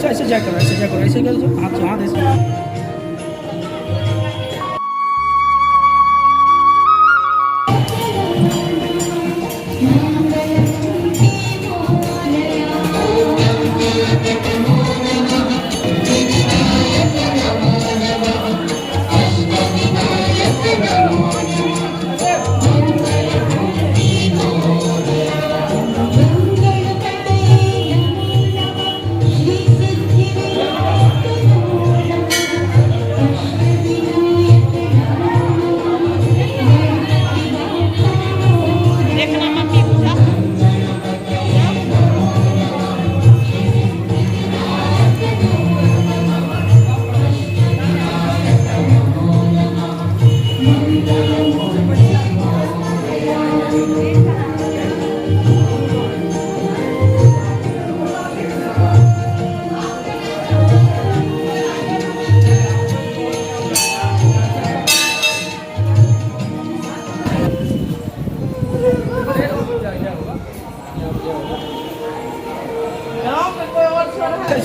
ऐसे जा करो, ऐसे जा करो, ऐसे कर दो, हाथ ऐसे।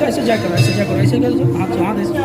ऐसे जा करो, ऐसे जा करो, ऐसे कर दो, हाथ ऐसे।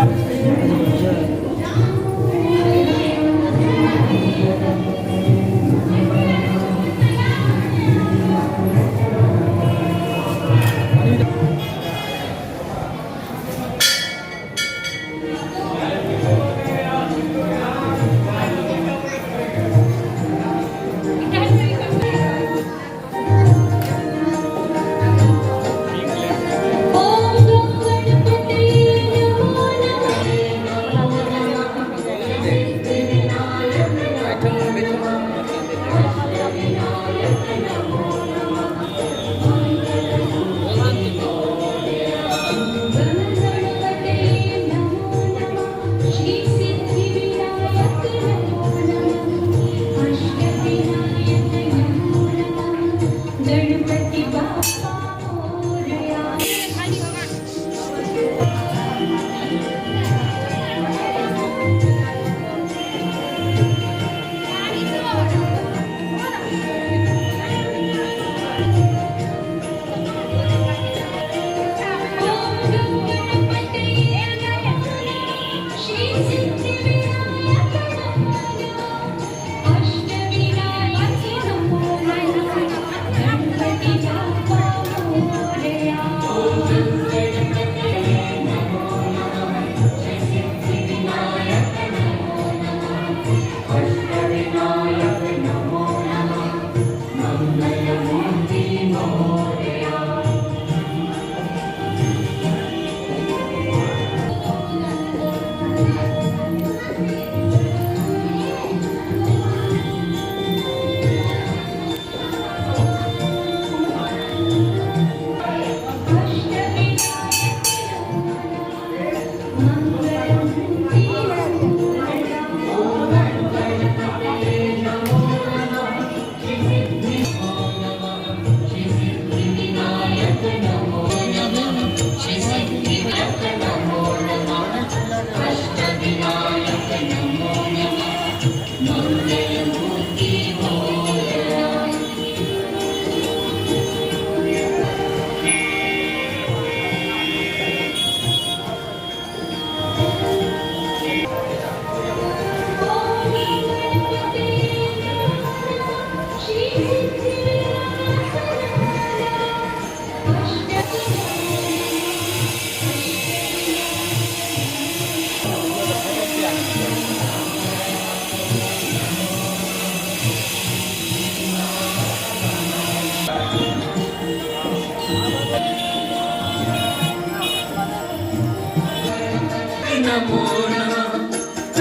नमो नमः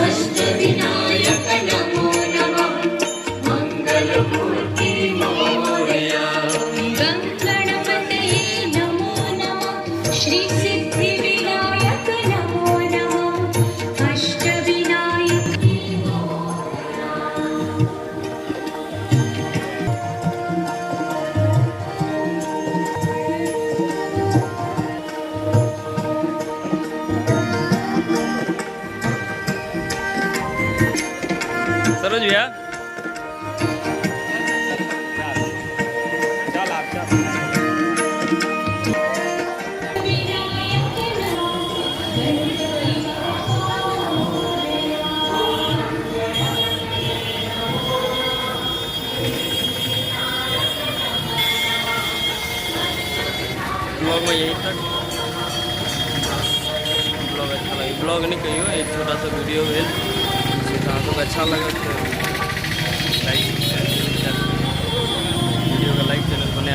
अष्टविनायक नमो नमः मंगलमूर्ति मोरया गंगणपतये नमो नमः श्री सिद्धिविनायक नमो नमः अष्टविनायक सरोज भैया चल आप चल ब्लॉग में यही तक। ब्लॉग अच्छा लगे, ब्लॉग नहीं कहियो, एक छोटा सा वीडियो है, आपको अच्छा लगा तो लाइक वीडियो का लाइक चैनल को नया